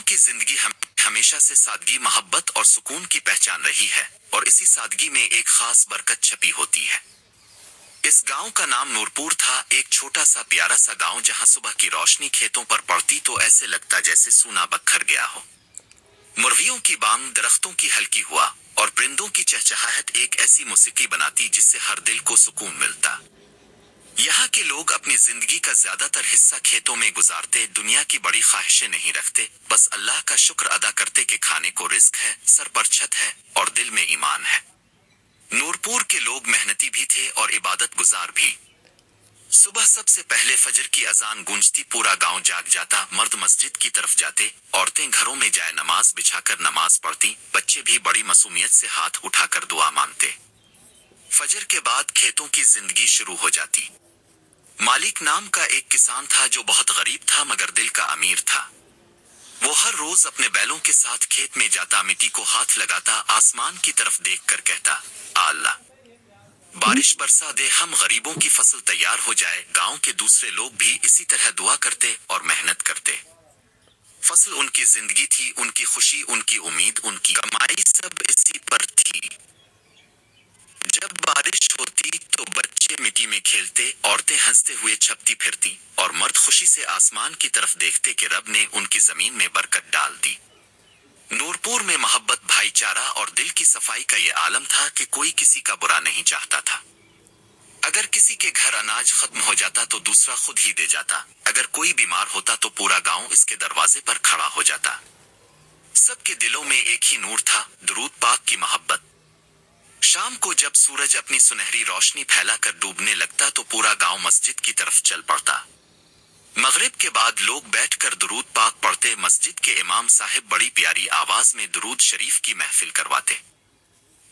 गांव की जिंदगी हमेशा से सादगी, मोहब्बत और सुकून की पहचान रही है, और इसी सादगी में एक खास बरकत छपी होती है। इस गांव का नाम नूरपुर था, एक छोटा सा प्यारा सा गांव जहां सुबह की रोशनी खेतों पर पड़ती तो ऐसे लगता जैसे सूना बखर गया हो। मुर्गियों की बांग, दरख्तों की हल्की हुआ और परिंदों की चहचहाहट एक ऐसी मौसीकी बनाती जिससे हर दिल को सुकून मिलता। यहाँ के लोग अपनी जिंदगी का ज्यादातर हिस्सा खेतों में गुजारते, दुनिया की बड़ी ख्वाहिशें नहीं रखते, बस अल्लाह का शुक्र अदा करते कि खाने को रिस्क है, सर पर छत है और दिल में ईमान है। नूरपुर के लोग मेहनती भी थे और इबादत गुजार भी। सुबह सबसे पहले फजर की अजान गूंजती, पूरा गांव जाग जाता, मर्द मस्जिद की तरफ जाते, औरतें घरों में जाए नमाज बिछाकर नमाज पढ़ती, बच्चे भी बड़ी मासूमियत से हाथ उठाकर दुआ मांगते। फजर के बाद खेतों की जिंदगी शुरू हो जाती। मालिक नाम का एक किसान था जो बहुत गरीब था मगर दिल का अमीर था। वो हर रोज अपने बैलों के साथ खेत में जाता, मिट्टी को हाथ लगाता, आसमान की तरफ देखकर कहता, अल्लाह बारिश बरसा दे, हम गरीबों की फसल तैयार हो जाए। गांव के दूसरे लोग भी इसी तरह दुआ करते और मेहनत करते। फसल उनकी जिंदगी थी, उनकी खुशी, उनकी उम्मीद, उनकी कमाई, सब इसी पर थी। जब बारिश होती तो बच्चे मिट्टी में खेलते, औरतें हंसते हुए छपती फिरती और मर्द खुशी से आसमान की तरफ देखते कि रब ने उनकी जमीन में बरकत डाल दी। नूरपुर में मोहब्बत, भाईचारा और दिल की सफाई का ये आलम था कि कोई किसी का बुरा नहीं चाहता था। अगर किसी के घर अनाज खत्म हो जाता तो दूसरा खुद ही दे जाता, अगर कोई बीमार होता तो पूरा गांव इसके दरवाजे पर खड़ा हो जाता। सबके दिलों में एक ही नूर था, दुरूद पाक की मोहब्बत। शाम को जब सूरज अपनी सुनहरी रोशनी फैलाकर डूबने लगता तो पूरा गांव मस्जिद की तरफ चल पड़ता। मगरिब के बाद लोग बैठकर दुरूद पाक पढ़ते, मस्जिद के इमाम साहिब बड़ी प्यारी आवाज में दुरूद शरीफ की महफिल करवाते।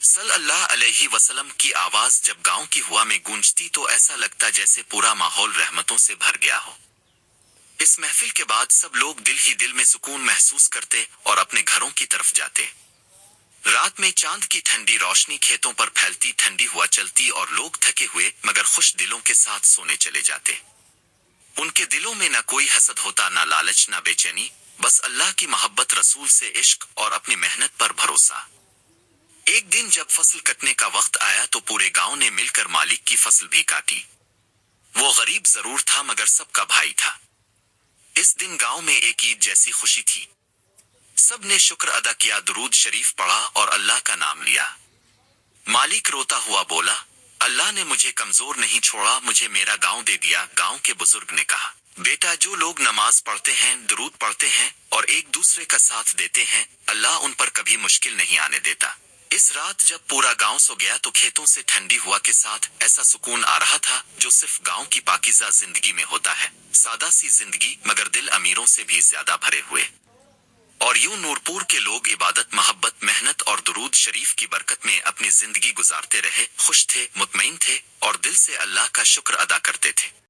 सल्लल्लाहु अलैहि वसल्लम की आवाज जब गांव की हुआ में गूंजती तो ऐसा लगता जैसे पूरा माहौल रहमतों से भर गया हो। इस महफिल के बाद सब लोग दिल ही दिल में सुकून महसूस करते और अपने घरों की तरफ जाते। रात में चांद की ठंडी रोशनी खेतों पर फैलती, ठंडी हवा चलती और लोग थके हुए मगर खुश दिलों के साथ सोने चले जाते। उनके दिलों में न कोई हसद होता, न लालच, न बेचैनी, बस अल्लाह की मोहब्बत, रसूल से इश्क और अपनी मेहनत पर भरोसा। एक दिन जब फसल कटने का वक्त आया तो पूरे गांव ने मिलकर मालिक की फसल भी काटी। वो गरीब जरूर था मगर सबका भाई था। इस दिन गांव में एक ईद जैसी खुशी थी। सब ने शुक्र अदा किया, दुरूद शरीफ पढ़ा और अल्लाह का नाम लिया। मालिक रोता हुआ बोला, अल्लाह ने मुझे कमजोर नहीं छोड़ा, मुझे मेरा गांव दे दिया। गांव के बुजुर्ग ने कहा, बेटा, जो लोग नमाज पढ़ते हैं, दुरूद पढ़ते हैं और एक दूसरे का साथ देते हैं, अल्लाह उन पर कभी मुश्किल नहीं आने देता। इस रात जब पूरा गांव सो गया तो खेतों से ठंडी हवा के साथ ऐसा सुकून आ रहा था जो सिर्फ गांव की पाकीज़ा जिंदगी में होता है। सादा सी जिंदगी मगर दिल अमीरों से भी ज्यादा भरे हुए। और यूं नूरपुर के लोग इबादत, मोहब्बत, मेहनत और दुरूद शरीफ की बरकत में अपनी जिंदगी गुजारते रहे, खुश थे, मुतमईन थे और दिल से अल्लाह का शुक्र अदा करते थे।